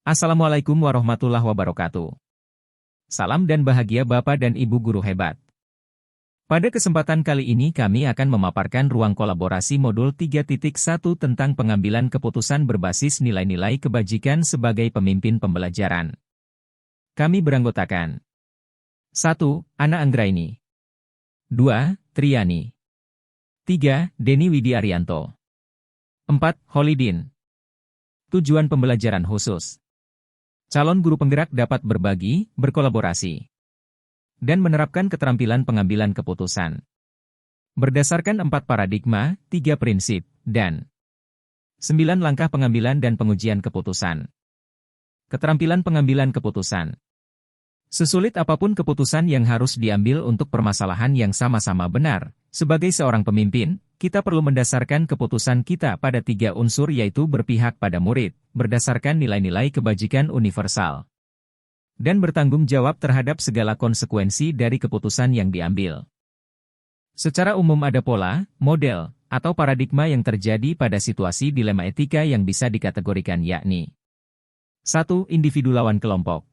Assalamualaikum warahmatullahi wabarakatuh. Salam dan bahagia Bapak dan Ibu guru hebat. Pada kesempatan kali ini kami akan memaparkan ruang kolaborasi modul 3.1 tentang pengambilan keputusan berbasis nilai-nilai kebajikan sebagai pemimpin pembelajaran. Kami beranggotakan 1. Ana Anggraini 2. Triani 3. Denny Widiaryanto 4. Holidin. Tujuan pembelajaran khusus. Calon guru penggerak dapat berbagi, berkolaborasi, dan menerapkan keterampilan pengambilan keputusan. Berdasarkan 4 paradigma, 3 prinsip, dan 9 langkah pengambilan dan pengujian keputusan. Keterampilan pengambilan keputusan. Sesulit apapun keputusan yang harus diambil untuk permasalahan yang sama-sama benar, sebagai seorang pemimpin, kita perlu mendasarkan keputusan kita pada 3 unsur yaitu berpihak pada murid, berdasarkan nilai-nilai kebajikan universal, dan bertanggung jawab terhadap segala konsekuensi dari keputusan yang diambil. Secara umum ada pola, model, atau paradigma yang terjadi pada situasi dilema etika yang bisa dikategorikan yakni 1. Individu lawan kelompok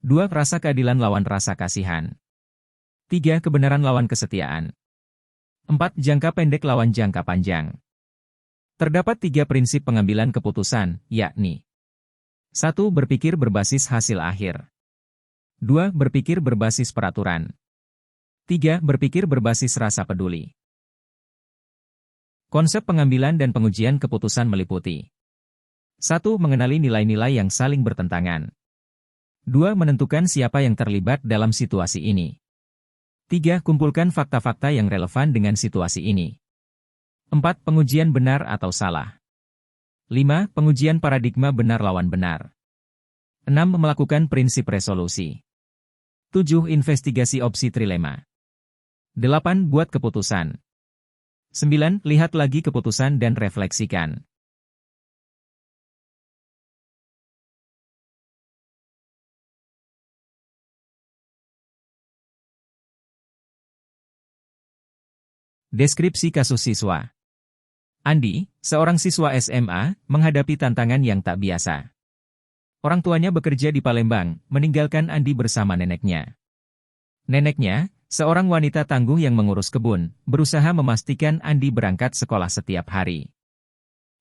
2. Rasa keadilan lawan rasa kasihan 3. Kebenaran lawan kesetiaan 4. Jangka pendek lawan jangka panjang. Terdapat 3 prinsip pengambilan keputusan, yakni 1. Berpikir berbasis hasil akhir 2. Berpikir berbasis peraturan 3. Berpikir berbasis rasa peduli. Konsep pengambilan dan pengujian keputusan meliputi 1. Mengenali nilai-nilai yang saling bertentangan 2. Menentukan siapa yang terlibat dalam situasi ini 3. Kumpulkan fakta-fakta yang relevan dengan situasi ini. 4. Pengujian benar atau salah. 5. Pengujian paradigma benar lawan benar. 6. Melakukan prinsip resolusi. 7. Investigasi opsi trilema. 8. Buat keputusan. 9. Lihat lagi keputusan dan refleksikan. Deskripsi kasus siswa. Andi, seorang siswa SMA, menghadapi tantangan yang tak biasa. Orang tuanya bekerja di Palembang, meninggalkan Andi bersama neneknya. Neneknya, seorang wanita tangguh yang mengurus kebun, berusaha memastikan Andi berangkat sekolah setiap hari.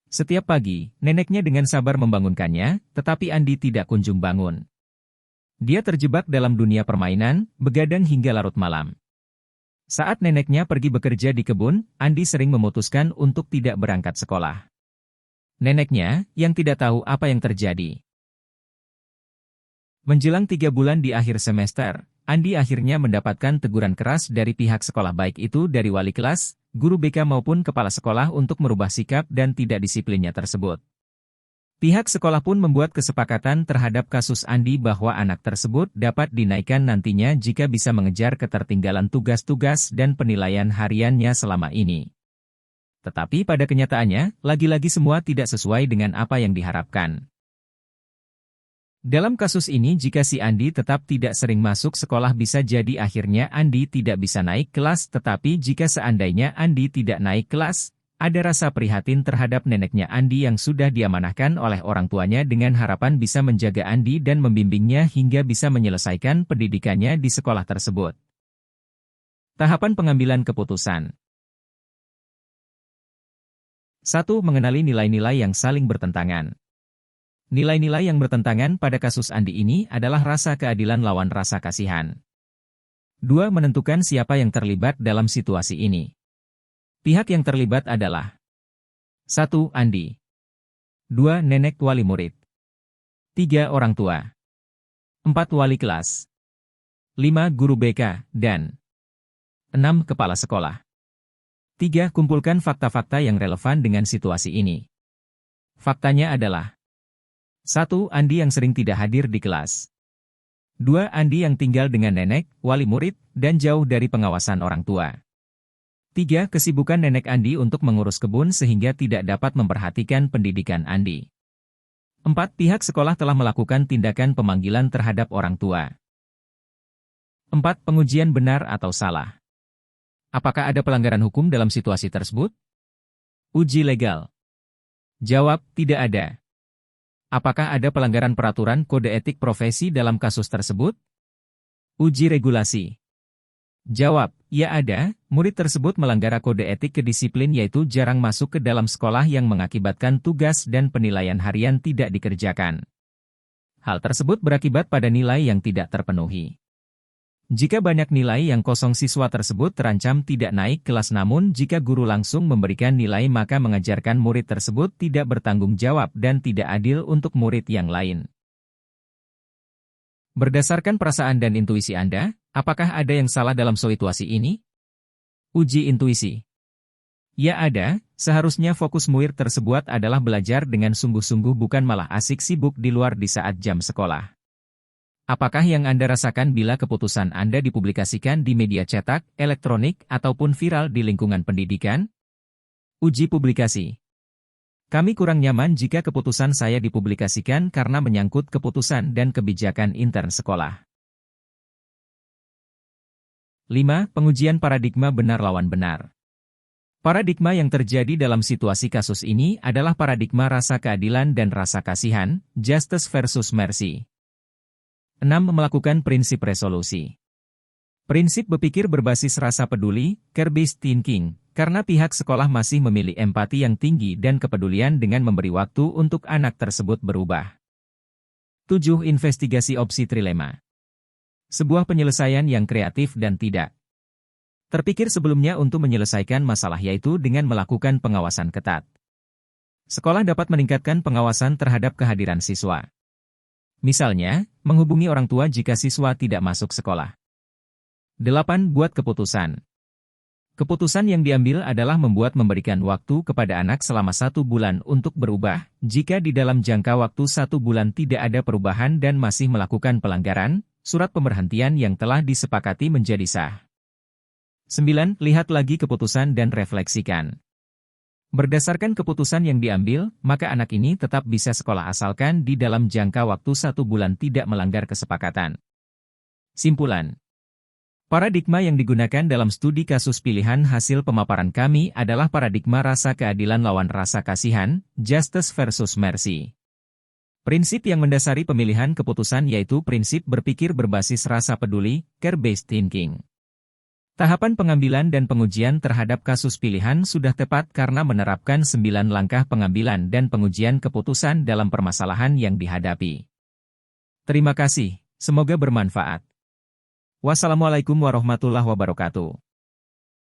Setiap pagi, neneknya dengan sabar membangunkannya, tetapi Andi tidak kunjung bangun. Dia terjebak dalam dunia permainan, begadang hingga larut malam. Saat neneknya pergi bekerja di kebun, Andi sering memutuskan untuk tidak berangkat sekolah. Neneknya, yang tidak tahu apa yang terjadi. Menjelang 3 bulan di akhir semester, Andi akhirnya mendapatkan teguran keras dari pihak sekolah baik itu dari wali kelas, guru BK maupun kepala sekolah untuk merubah sikap dan tidak disiplinnya tersebut. Pihak sekolah pun membuat kesepakatan terhadap kasus Andi bahwa anak tersebut dapat dinaikkan nantinya jika bisa mengejar ketertinggalan tugas-tugas dan penilaian hariannya selama ini. Tetapi pada kenyataannya, lagi-lagi semua tidak sesuai dengan apa yang diharapkan. Dalam kasus ini jika si Andi tetap tidak sering masuk sekolah bisa jadi akhirnya Andi tidak bisa naik kelas tetapi jika seandainya Andi tidak naik kelas, ada rasa prihatin terhadap neneknya Andi yang sudah diamanahkan oleh orang tuanya dengan harapan bisa menjaga Andi dan membimbingnya hingga bisa menyelesaikan pendidikannya di sekolah tersebut. Tahapan pengambilan keputusan. 1. Mengenali nilai-nilai yang saling bertentangan. Nilai-nilai yang bertentangan pada kasus Andi ini adalah rasa keadilan lawan rasa kasihan. 2. Menentukan siapa yang terlibat dalam situasi ini. Pihak yang terlibat adalah 1. Andi 2. Nenek wali murid 3. Orang tua 4. Wali kelas 5. Guru BK, dan 6. Kepala sekolah. 3. Kumpulkan fakta-fakta yang relevan dengan situasi ini. Faktanya adalah 1. Andi yang sering tidak hadir di kelas 2. Andi yang tinggal dengan nenek, wali murid, dan jauh dari pengawasan orang tua 3. Kesibukan nenek Andi untuk mengurus kebun sehingga tidak dapat memperhatikan pendidikan Andi. 4. Pihak sekolah telah melakukan tindakan pemanggilan terhadap orang tua. 4. Pengujian benar atau salah. Apakah ada pelanggaran hukum dalam situasi tersebut? Uji legal. Jawab, tidak ada. Apakah ada pelanggaran peraturan kode etik profesi dalam kasus tersebut? Uji regulasi. Jawab, ya ada. Murid tersebut melanggar kode etik kedisiplin yaitu jarang masuk ke dalam sekolah yang mengakibatkan tugas dan penilaian harian tidak dikerjakan. Hal tersebut berakibat pada nilai yang tidak terpenuhi. Jika banyak nilai yang kosong, siswa tersebut terancam tidak naik kelas, namun jika guru langsung memberikan nilai maka mengajarkan murid tersebut tidak bertanggung jawab dan tidak adil untuk murid yang lain. Berdasarkan perasaan dan intuisi Anda, apakah ada yang salah dalam situasi ini? Uji intuisi. Ya ada, seharusnya fokus murid tersebut adalah belajar dengan sungguh-sungguh bukan malah asik sibuk di luar di saat jam sekolah. Apakah yang Anda rasakan bila keputusan Anda dipublikasikan di media cetak, elektronik, ataupun viral di lingkungan pendidikan? Uji publikasi. Kami kurang nyaman jika keputusan saya dipublikasikan karena menyangkut keputusan dan kebijakan intern sekolah. 5. Pengujian paradigma benar lawan benar. Paradigma yang terjadi dalam situasi kasus ini adalah paradigma rasa keadilan dan rasa kasihan, justice versus mercy. 6. Melakukan prinsip resolusi. Prinsip berpikir berbasis rasa peduli, care-based thinking, karena pihak sekolah masih memiliki empati yang tinggi dan kepedulian dengan memberi waktu untuk anak tersebut berubah. 7. Investigasi opsi trilema. Sebuah penyelesaian yang kreatif dan tidak terpikir sebelumnya untuk menyelesaikan masalah, yaitu dengan melakukan pengawasan ketat. Sekolah dapat meningkatkan pengawasan terhadap kehadiran siswa. Misalnya, menghubungi orang tua jika siswa tidak masuk sekolah. 8. Buat keputusan. Keputusan yang diambil adalah memberikan waktu kepada anak selama 1 bulan untuk berubah. Jika di dalam jangka waktu 1 bulan tidak ada perubahan dan masih melakukan pelanggaran, surat pemberhentian yang telah disepakati menjadi sah. 9. Lihat lagi keputusan dan refleksikan. Berdasarkan keputusan yang diambil, maka anak ini tetap bisa sekolah asalkan di dalam jangka waktu 1 bulan tidak melanggar kesepakatan. Simpulan. Paradigma yang digunakan dalam studi kasus pilihan hasil pemaparan kami adalah paradigma rasa keadilan lawan rasa kasihan, justice versus mercy. Prinsip yang mendasari pemilihan keputusan yaitu prinsip berpikir berbasis rasa peduli, care-based thinking. Tahapan pengambilan dan pengujian terhadap kasus pilihan sudah tepat karena menerapkan 9 langkah pengambilan dan pengujian keputusan dalam permasalahan yang dihadapi. Terima kasih, semoga bermanfaat. Wassalamualaikum warahmatullahi wabarakatuh.